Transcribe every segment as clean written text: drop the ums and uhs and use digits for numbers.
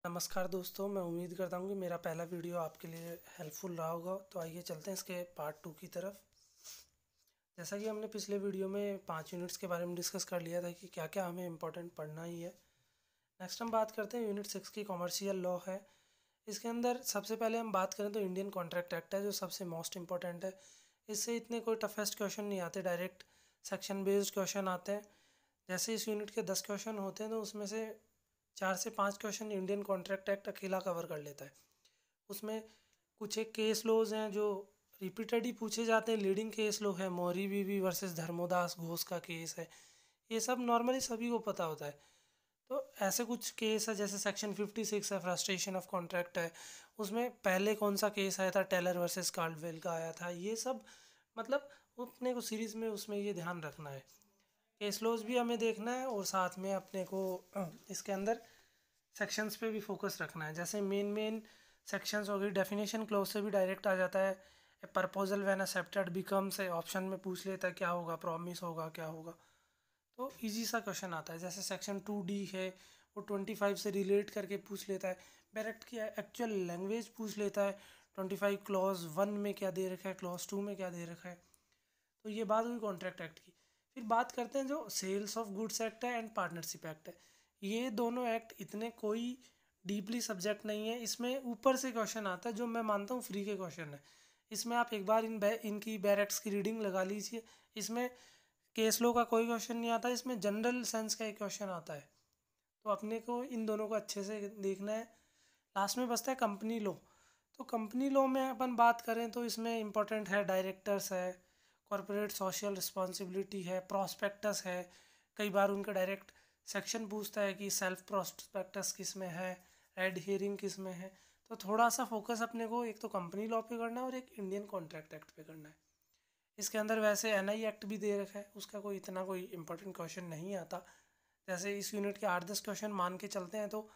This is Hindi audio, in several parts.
नमस्कार दोस्तों, मैं उम्मीद करता हूँ कि मेरा पहला वीडियो आपके लिए हेल्पफुल रहा होगा। तो आइए चलते हैं इसके पार्ट 2 की तरफ। जैसा कि हमने पिछले वीडियो में 5 यूनिट्स के बारे में डिस्कस कर लिया था कि क्या क्या हमें इम्पोर्टेंट पढ़ना ही है। नेक्स्ट हम बात करते हैं यूनिट 6 की कॉमर्शियल लॉ है। इसके अंदर सबसे पहले हम बात करें तो इंडियन कॉन्ट्रैक्ट एक्ट है जो सबसे मोस्ट इंपॉर्टेंट है। इससे इतने कोई टफेस्ट क्वेश्चन नहीं आते, डायरेक्ट सेक्शन बेस्ड क्वेश्चन आते हैं। जैसे इस यूनिट के 10 क्वेश्चन होते हैं तो उसमें से 4 से 5 क्वेश्चन इंडियन कॉन्ट्रैक्ट एक्ट अकेला कवर कर लेता है। उसमें कुछ एक केस लॉज हैं जो रिपीटेड ही पूछे जाते हैं। लीडिंग केस लॉ है, मौरी बीवी वर्सेस धर्मोदास घोष का केस है। ये सब नॉर्मली सभी को पता होता है। तो ऐसे कुछ केस है, जैसे सेक्शन 56 है, फ्रस्ट्रेशन ऑफ कॉन्ट्रैक्ट है। उसमें पहले कौन सा केस आया था, टेलर वर्सेस कार्डवेल का आया था। ये सब मतलब अपने को सीरीज़ में उसमें ये ध्यान रखना है। केस लॉज भी हमें देखना है और साथ में अपने को इसके अंदर सेक्शंस पे भी फोकस रखना है। जैसे मेन सेक्शंस हो गई, डेफिनेशन क्लोज से भी डायरेक्ट आ जाता है। प्रपोजल व्हेन एक्सेप्टेड बिकम्स है, ऑप्शन में पूछ लेता है क्या होगा, प्रॉमिस होगा क्या होगा। तो इजी सा क्वेश्चन आता है। जैसे सेक्शन 2D है, वो 25 से रिलेट करके पूछ लेता है। डायरेक्ट की एक्चुअल लैंग्वेज पूछ लेता है। 25 क्लॉज 1 में क्या दे रखा है, क्लॉज 2 में क्या दे रखा है। तो ये बात हुई कॉन्ट्रैक्ट एक्ट की। फिर बात करते हैं जो सेल्स ऑफ गुड्स एक्ट है एंड पार्टनरशिप एक्ट है। ये दोनों एक्ट इतने कोई डीपली सब्जेक्ट नहीं है। इसमें ऊपर से क्वेश्चन आता है जो मैं मानता हूँ फ्री के क्वेश्चन है। इसमें आप एक बार इनकी बैरेक्ट्स की रीडिंग लगा लीजिए। इसमें केस लॉ का कोई क्वेश्चन नहीं आता, इसमें जनरल सेंस का एक क्वेश्चन आता है। तो अपने को इन दोनों को अच्छे से देखना है। लास्ट में बचता है कंपनी लॉ। तो कंपनी लॉ में अपन बात करें तो इसमें इंपॉर्टेंट है डायरेक्टर्स है, कॉरपोरेट सोशल रिस्पॉन्सिबिलिटी है, प्रॉस्पेक्टस है। कई बार उनका डायरेक्ट सेक्शन पूछता है कि सेल्फ प्रॉस्पेक्टस किस में है, रेड हेयरिंग किस में है। तो थोड़ा सा फोकस अपने को एक तो कंपनी लॉ पे करना है और एक इंडियन कॉन्ट्रैक्ट एक्ट पे करना है। इसके अंदर वैसे NI एक्ट भी दे रखा है, उसका कोई इतना कोई इंपॉर्टेंट क्वेश्चन नहीं आता। जैसे इस यूनिट के 8-10 क्वेश्चन मान के चलते हैं तो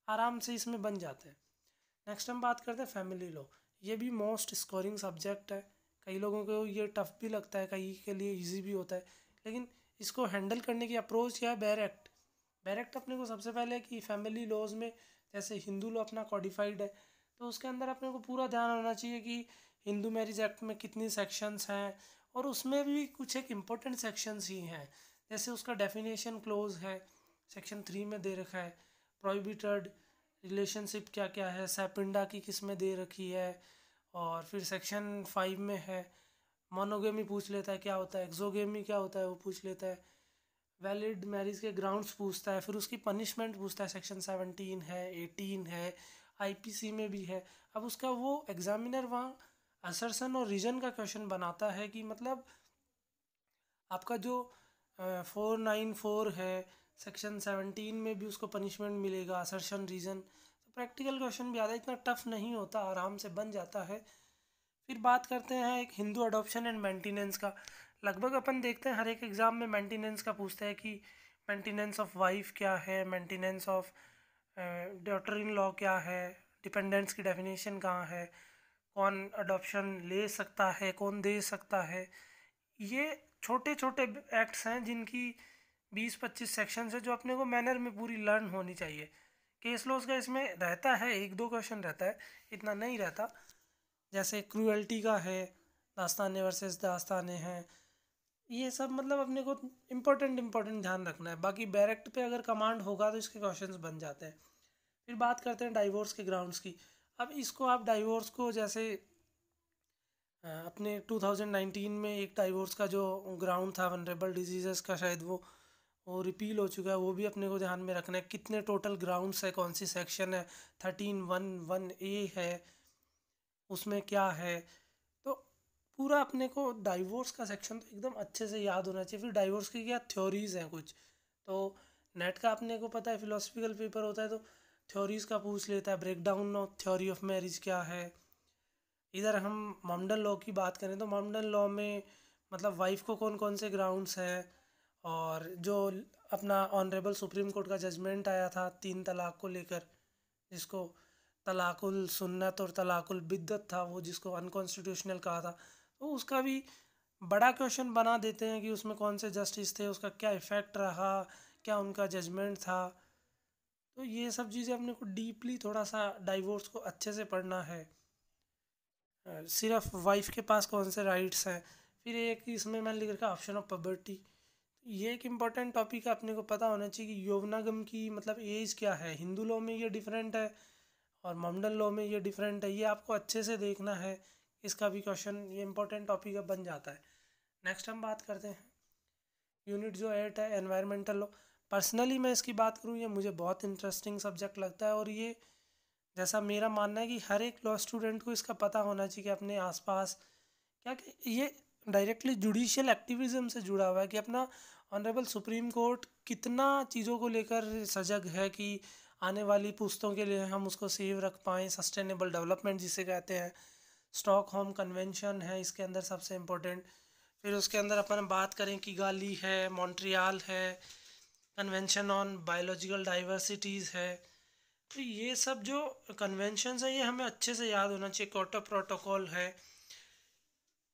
आराम से इसमें बन जाते हैं। नेक्स्ट हम बात करते हैं फैमिली लॉ। ये भी मोस्ट स्कोरिंग सब्जेक्ट है। कई लोगों को ये टफ भी लगता है, कई के लिए इजी भी होता है। लेकिन इसको हैंडल करने की अप्रोच क्या है, बैरेक्ट। बैरेक्ट अपने को सबसे पहले कि फैमिली लॉज में जैसे हिंदू लॉ अपना कॉडिफाइड है, तो उसके अंदर अपने को पूरा ध्यान होना चाहिए कि हिंदू मैरिज एक्ट में कितनी सेक्शंस हैं। और उसमें भी कुछ एक इम्पोर्टेंट सेक्शंस ही हैं। जैसे उसका डेफिनेशन क्लोज है, सेक्शन 3 में दे रखा है। प्रोहिबिटेड रिलेशनशिप क्या क्या है, सैपिंडा की किस में दे रखी है। और फिर सेक्शन 5 में है मोनोगेमी पूछ लेता है क्या होता है, एक्सोगेमी क्या होता है वो पूछ लेता है। वैलिड मैरिज के ग्राउंड्स पूछता है, फिर उसकी पनिशमेंट पूछता है। सेक्शन 17 है, 18 है, IPC में भी है। अब उसका वो एग्जामिनर वहाँ असर्शन और रीजन का क्वेश्चन बनाता है कि मतलब आपका जो 494 है, सेक्शन 17 में भी उसको पनिशमेंट मिलेगा, असर्शन रीजन। तो प्रैक्टिकल क्वेश्चन भी आता है, इतना टफ नहीं होता, आराम से बन जाता है। फिर बात करते हैं एक हिंदू अडॉप्शन एंड मेंटेनेंस का। लगभग अपन देखते हैं हर एक एग्ज़ाम में मेंटेनेंस का पूछता है कि मेंटेनेंस ऑफ वाइफ क्या है, maintenance of daughter in law क्या है, डिपेंडेंट्स की डेफिनेशन कहाँ है, कौन अडॉप्शन ले सकता है, कौन दे सकता है। ये छोटे छोटे एक्ट्स हैं जिनकी 20-25 सेक्शन है जो अपने को मैनर में पूरी लर्न होनी चाहिए। केस लॉज का इसमें रहता है, 1-2 क्वेश्चन रहता है, इतना नहीं रहता। जैसे क्रूएल्टी का है, दास्ताने वर्सेस दास्ताने हैं। ये सब मतलब अपने को इम्पोर्टेंट ध्यान रखना है। बाकी बैरेक्ट पे अगर कमांड होगा तो इसके क्वेश्चंस बन जाते हैं। फिर बात करते हैं डाइवोर्स के ग्राउंड्स की। अब इसको आप डाइवोर्स को जैसे अपने 2019 में एक डाइवोर्स का जो ग्राउंड था वनरेबल डिजीजेस का, शायद वो रिपील हो चुका है। वो भी अपने को ध्यान में रखना है, कितने टोटल ग्राउंड्स है, कौन सी सेक्शन है। 13(1)(1)(a) है, उसमें क्या है। तो पूरा अपने को डाइवोर्स का सेक्शन तो एकदम अच्छे से याद होना चाहिए। फिर डाइवोर्स की क्या थ्योरीज हैं कुछ, तो नेट का अपने को पता है फिलोसफिकल पेपर होता है तो थ्योरीज का पूछ लेता है। Break down of theory of marriage क्या है। इधर हम मॉमडन लॉ की बात करें तो मॉमडन लॉ में मतलब वाइफ को कौन कौन से ग्राउंड्स हैं। और जो अपना ऑनरेबल सुप्रीम कोर्ट का जजमेंट आया था 3 तलाक को लेकर, जिसको तलाकुल सुन्नत और तलाकुल बिद्दत था, वो जिसको अनकॉन्स्टिट्यूशनल कहा था। तो उसका भी बड़ा क्वेश्चन बना देते हैं कि उसमें कौन से जस्टिस थे, उसका क्या इफ़ेक्ट रहा, क्या उनका जजमेंट था। तो ये सब चीज़ें अपने को डीपली थोड़ा सा डाइवोर्स को अच्छे से पढ़ना है। सिर्फ वाइफ के पास कौन से राइट्स हैं। फिर एक इसमें मैंने लिख रखा ऑप्शन ऑफ पबर्टी। ये एक इम्पॉर्टेंट टॉपिक है, अपने को पता होना चाहिए कि यौवनागम की मतलब एज क्या है। हिंदू लॉ में ये डिफरेंट है और मोमडन लॉ में ये डिफरेंट है। ये आपको अच्छे से देखना है, इसका भी क्वेश्चन ये इंपॉर्टेंट टॉपिक है, बन जाता है। नेक्स्ट हम बात करते हैं यूनिट जो 8 है एनवायरमेंटल लॉ। पर्सनली मैं इसकी बात करूँ, ये मुझे बहुत इंटरेस्टिंग सब्जेक्ट लगता है और ये जैसा मेरा मानना है कि हर एक लॉ स्टूडेंट को इसका पता होना चाहिए कि अपने आसपास क्या ये डायरेक्टली जुडिशियल एक्टिविज्म से जुड़ा हुआ है कि अपना ऑनरेबल सुप्रीम कोर्ट कितना चीज़ों को लेकर सजग है कि आने वाली पुश्तों के लिए हम उसको सेव रख पाएँ। सस्टेनेबल डेवलपमेंट जिसे कहते हैं, स्टॉकहोम कन्वेंशन है इसके अंदर सबसे इम्पोर्टेंट। फिर उसके अंदर अपन बात करें कि गाली है, मॉन्ट्रियल है, कन्वेंशन ऑन बायोलॉजिकल डाइवर्सिटीज़ है। तो ये सब जो कन्वेंशंस हैं ये हमें अच्छे से याद होना चाहिए। क्योटो प्रोटोकॉल है,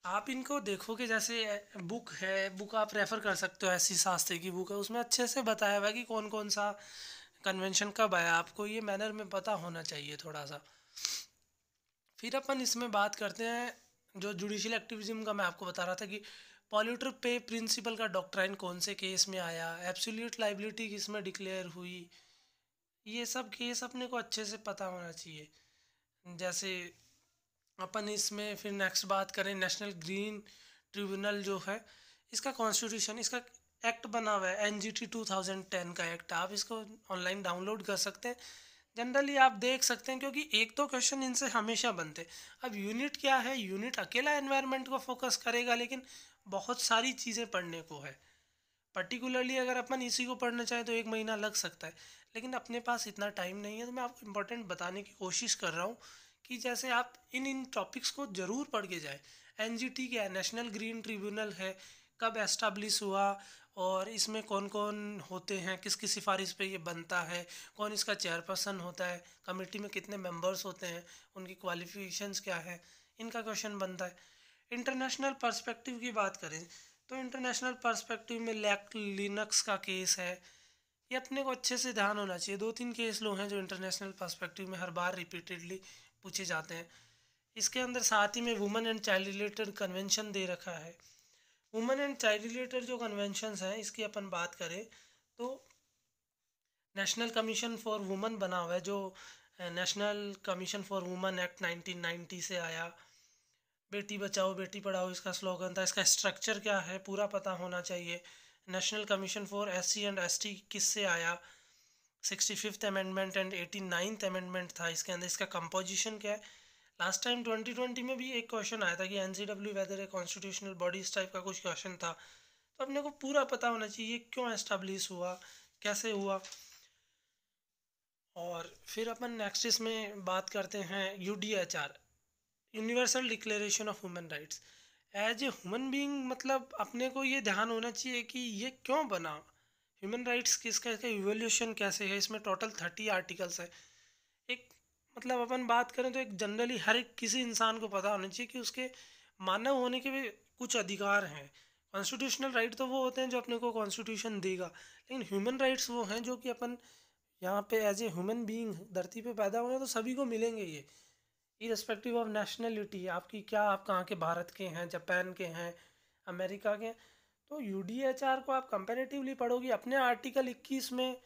आप इनको देखोगे जैसे बुक है, बुक आप रेफ़र कर सकते हो, ऐसी शास्त्री की बुक है, उसमें अच्छे से बताया हुआ है कि कौन कौन सा कन्वेंशन कब आया। आपको ये मैनर में पता होना चाहिए थोड़ा सा। फिर अपन इसमें बात करते हैं जो जुडिशियल एक्टिविज्म का मैं आपको बता रहा था कि पॉल्यूटर पे प्रिंसिपल का डॉक्ट्राइन कौन से केस में आया, एब्सोल्यूट लाइबिलिटी किस में डिक्लेयर हुई। ये सब केस अपने को अच्छे से पता होना चाहिए। जैसे अपन इसमें फिर नेक्स्ट बात करें नेशनल ग्रीन ट्रिब्यूनल जो है, इसका कॉन्स्टिट्यूशन, इसका एक्ट बना हुआ है NGT 2010 का एक्ट। आप इसको ऑनलाइन डाउनलोड कर सकते हैं। जनरली आप देख सकते हैं क्योंकि एक तो क्वेश्चन इनसे हमेशा बनते हैं। अब यूनिट क्या है, यूनिट अकेला एनवायरनमेंट को फोकस करेगा लेकिन बहुत सारी चीज़ें पढ़ने को है। पर्टिकुलरली अगर अपन इसी को पढ़ना चाहें तो 1 महीना लग सकता है, लेकिन अपने पास इतना टाइम नहीं है। तो मैं आपको इम्पोर्टेंट बताने की कोशिश कर रहा हूँ कि जैसे आप इन टॉपिक्स को ज़रूर पढ़ के जाएँ। NGT क्या है, नेशनल ग्रीन ट्रिब्यूनल है, कब एस्टाब्लिश हुआ और इसमें कौन कौन होते हैं, किसकी सिफारिश पे ये बनता है, कौन इसका चेयरपर्सन होता है, कमेटी में कितने मेंबर्स होते हैं, उनकी क्वालिफिकेशंस क्या है, इनका क्वेश्चन बनता है। इंटरनेशनल पर्सपेक्टिव की बात करें तो इंटरनेशनल पर्सपेक्टिव में लिनक्स का केस है, ये अपने को अच्छे से ध्यान होना चाहिए। 2-3 केस लो हैं जो इंटरनेशनल पर्सपेक्टिव में हर बार रिपीटेडली पूछे जाते हैं। इसके अंदर साथ ही में women and child related convention दे रखा है। वुमेन एंड चाइल्ड रिलेटेड जो कन्वेंशंस हैं इसकी अपन बात करें तो नेशनल कमीशन फॉर वुमेन बना हुआ है, जो national commission for women act 1990 से आया। बेटी बचाओ बेटी पढ़ाओ इसका स्लोगन था। इसका स्ट्रक्चर क्या है पूरा पता होना चाहिए। National commission for SC and ST किससे आया, 65th amendment and 89th amendment था इसके अंदर। इसका कंपोजिशन क्या है। लास्ट टाइम 2020 में भी एक क्वेश्चन आया था कि NCW whether a constitutional body, इस टाइप का कुछ क्वेश्चन था। तो अपने को पूरा पता होना चाहिए क्यों एस्टेब्लिश हुआ, कैसे हुआ। और फिर अपन नेक्स्ट इसमें बात करते हैं UDHR, universal declaration of human rights. As a human being मतलब अपने को ये ध्यान होना चाहिए कि ये क्यों बना, ह्यूमन राइट्स किसका, इसका इवोल्यूशन कैसे है। इसमें टोटल 30 आर्टिकल्स है। एक मतलब अपन बात करें तो एक जनरली हर एक किसी इंसान को पता होना चाहिए कि उसके मानव होने के भी कुछ अधिकार हैं। कॉन्स्टिट्यूशनल राइट तो वो होते हैं जो अपने को कॉन्स्टिट्यूशन देगा, लेकिन ह्यूमन राइट्स वो हैं जो कि अपन यहाँ पे एज ए ह्यूमन बीइंग धरती पे पैदा हुए हैं तो सभी को मिलेंगे ये, इरेस्पेक्टिव ऑफ नेशनलिटी आपकी क्या, आप कहाँ के, भारत के हैं, जापान के हैं, अमेरिका के हैं। तो UDHR को आप कंपैरेटिवली पढ़ोगे। अपने आर्टिकल 21 में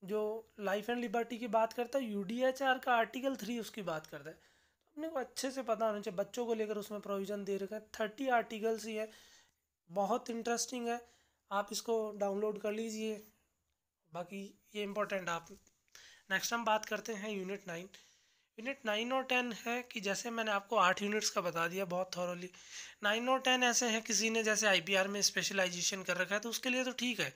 जो लाइफ एंड लिबर्टी की बात करता है, UDHR का आर्टिकल 3 उसकी बात करता है। तो अपने को अच्छे से पता होना चाहिए। बच्चों को लेकर उसमें प्रोविज़न दे रखा है, 30 आर्टिकल्स ही है, बहुत इंटरेस्टिंग है। आप इसको डाउनलोड कर लीजिए, बाकी ये इम्पोर्टेंट आप। नेक्स्ट हम बात करते हैं यूनिट 9 और 10 है कि जैसे मैंने आपको 8 यूनिट्स का बता दिया बहुत थॉरोली। 9 और 10 ऐसे हैं, किसी ने जैसे IPR में स्पेशलाइजेशन कर रखा है तो उसके लिए तो ठीक है,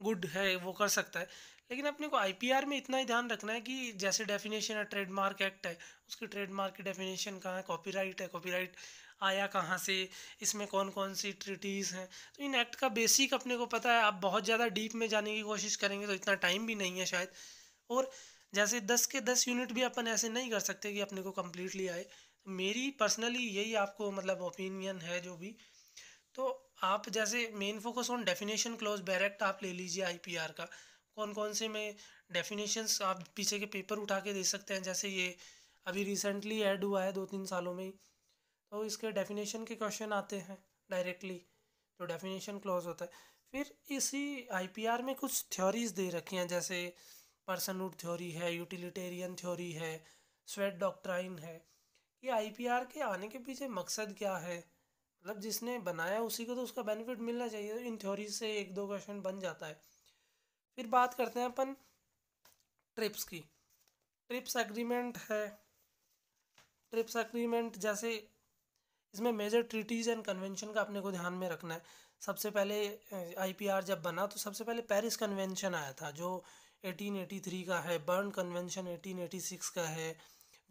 गुड है, वो कर सकता है। लेकिन अपने को IPR में इतना ही ध्यान रखना है कि जैसे डेफिनेशन है, ट्रेडमार्क एक्ट है, उसकी ट्रेडमार्क की डेफिनेशन कहाँ है, कॉपीराइट है, कॉपीराइट आया कहाँ से, इसमें कौन कौन सी ट्रिटीज़ हैं। तो इन एक्ट का बेसिक अपने को पता है। आप बहुत ज़्यादा डीप में जाने की कोशिश करेंगे तो इतना टाइम भी नहीं है शायद। और जैसे 10 के 10 यूनिट भी अपन ऐसे नहीं कर सकते कि अपने को कम्प्लीटली आए। तो मेरी पर्सनली यही आपको मतलब ओपिनियन है जो भी। तो आप जैसे main focus on definition close direct आप ले लीजिए IPR का, कौन कौन से में डेफिनेशंस आप पीछे के पेपर उठा के दे सकते हैं, जैसे ये अभी रिसेंटली ऐड हुआ है 2-3 सालों में ही, तो इसके डेफिनेशन के क्वेश्चन आते हैं डायरेक्टली, तो डेफिनेशन क्लॉज होता है। फिर इसी आईपीआर में कुछ थ्योरीज दे रखी हैं, जैसे पर्सनहुड थ्योरी है, यूटिलिटेरियन थ्योरी है, स्वेट डॉक्ट्राइन है। ये आईपीआर के आने के पीछे मकसद क्या है, मतलब जिसने बनाया उसी को तो उसका बेनिफिट मिलना चाहिए, तो इन थ्योरी से 1-2 क्वेश्चन बन जाता है। फिर बात करते हैं अपन ट्रिप्स की। ट्रिप्स एग्रीमेंट है। ट्रिप्स एग्रीमेंट जैसे इसमें मेजर ट्रीटीज़ एंड कन्वेंशन का अपने को ध्यान में रखना है। सबसे पहले आईपीआर जब बना तो सबसे पहले पेरिस कन्वेंशन आया था जो 1883 का है, बर्न कन्वेंशन 1886 का है,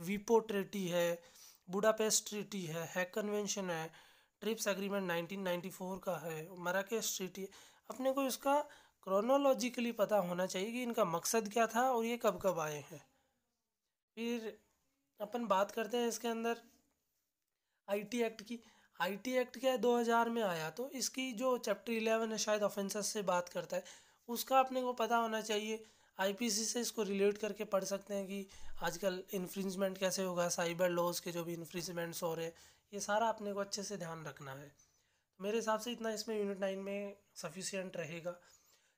वीपो ट्रीटी है, बुडापेस्ट ट्रीटी है, हैग कन्वेंशन है, ट्रिप्स एग्रीमेंट 1994 का है, मराकेश ट्रीटी। अपने को इसका क्रोनोलॉजिकली पता होना चाहिए कि इनका मकसद क्या था और ये कब कब आए हैं। फिर अपन बात करते हैं इसके अंदर आईटी एक्ट की। आईटी एक्ट क्या है, 2000 में आया, तो इसकी जो चैप्टर 11 है शायद ऑफेंसेस से बात करता है, उसका अपने को पता होना चाहिए। आईपीसी से इसको रिलेट करके पढ़ सकते हैं कि आजकल इन्फ्रिंजमेंट कैसे होगा, साइबर लॉज के जो भी इन्फ्रिंजमेंट्स हो रहे हैं, ये सारा अपने को अच्छे से ध्यान रखना है। मेरे हिसाब से इतना इसमें यूनिट 9 में सफिशियंट रहेगा।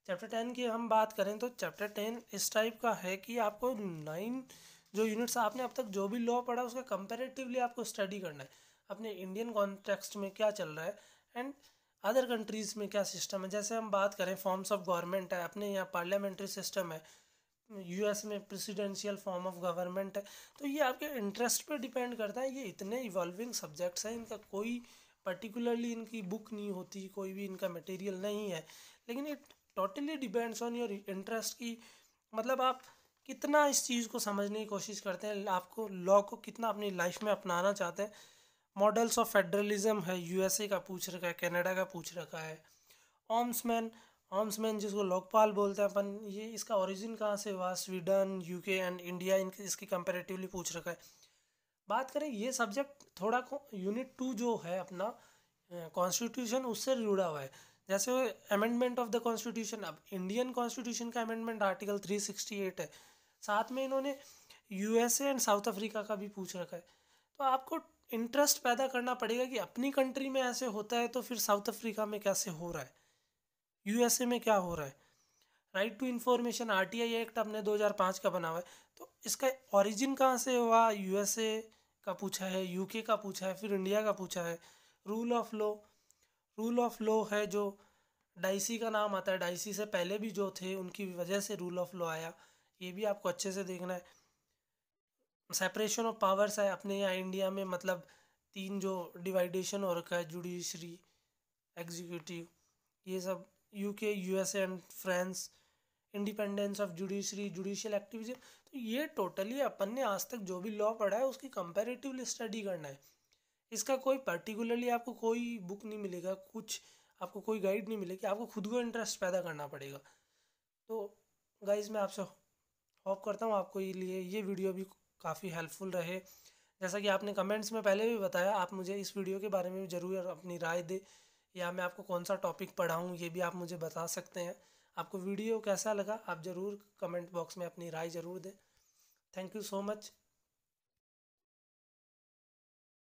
चैप्टर 10 की हम बात करें तो चैप्टर 10 इस टाइप का है कि आपको 9 जो यूनिट्स आपने अब तक जो भी लॉ पढ़ा उसका कंपैरेटिवली आपको स्टडी करना है, अपने इंडियन कॉन्टेक्स्ट में क्या चल रहा है एंड अदर कंट्रीज़ में क्या सिस्टम है। जैसे हम बात करें फॉर्म्स ऑफ गवर्नमेंट है, अपने यहाँ पार्लियामेंट्री सिस्टम है, यूएस में प्रेसिडेंशियल फॉर्म ऑफ गवर्नमेंट है, तो ये आपके इंटरेस्ट पे डिपेंड करता है। ये इतने इवॉल्विंग सब्जेक्ट्स हैं, इनका कोई पर्टिकुलरली इनकी बुक नहीं होती, कोई भी इनका मटेरियल नहीं है, लेकिन it totally depends on your interest की, मतलब आप कितना इस चीज़ को समझने की कोशिश करते हैं, आपको लॉ को कितना अपनी लाइफ में अपनाना चाहते हैं। मॉडल्स ऑफ फेडरलिज्म है, यूएसए का पूछ रखा है, कनाडा का पूछ रखा है। ऑम्समैन, ऑम्समैन जिसको लोकपाल बोलते हैं अपन, ये इसका ओरिजिन कहाँ से हुआ, स्वीडन, यूके एंड इंडिया, इनकी इसकी कंपैरेटिवली पूछ रखा है। बात करें ये सब्जेक्ट थोड़ा यूनिट 2 जो है अपना कॉन्स्टिट्यूशन उससे जुड़ा हुआ है। जैसे अमेंडमेंट ऑफ द कॉन्स्टिट्यूशन, अब इंडियन कॉन्स्टिट्यूशन का अमेंडमेंट आर्टिकल 368 है, साथ में इन्होंने यूएसए एंड साउथ अफ्रीका का भी पूछ रखा है। तो आपको इंटरेस्ट पैदा करना पड़ेगा कि अपनी कंट्री में ऐसे होता है तो फिर साउथ अफ्रीका में कैसे हो रहा है, यूएसए में क्या हो रहा है। Right to information RTI act अपने 2005 का बना हुआ है, तो इसका ओरिजिन कहाँ से हुआ, यूएसए का पूछा है, यूके का पूछा है, फिर इंडिया का पूछा है। Rule of law, rule of law है जो डाइसी का नाम आता है, डाइसी से पहले भी जो थे उनकी वजह से रूल ऑफ लॉ आया, ये भी आपको अच्छे से देखना है। सेपरेशन ऑफ पावर्स है अपने यहाँ इंडिया में, मतलब 3 जो डिवाइडेशन हो रखा है, जुडिशरी, एग्जीक्यूटिव, ये सब UK, USA and France, independence of judiciary, judicial activism. तो ये टोटली अपन ने आज तक जो भी लॉ पढ़ा है उसकी कंपैरेटिवली स्टडी करना है। इसका कोई पर्टिकुलरली आपको कोई बुक नहीं मिलेगा, कुछ आपको कोई गाइड नहीं मिलेगी, आपको खुद को इंटरेस्ट पैदा करना पड़ेगा। तो गाइज मैं आपसे होप करता हूँ आपको ये वीडियो भी काफ़ी हेल्पफुल रहे। जैसा कि आपने कमेंट्स में पहले भी बताया, आप मुझे इस वीडियो के बारे में भी ज़रूर अपनी राय दें, या मैं आपको कौन सा टॉपिक पढ़ाऊँ ये भी आप मुझे बता सकते हैं। आपको वीडियो कैसा लगा आप ज़रूर कमेंट बॉक्स में अपनी राय ज़रूर दें। Thank you so much.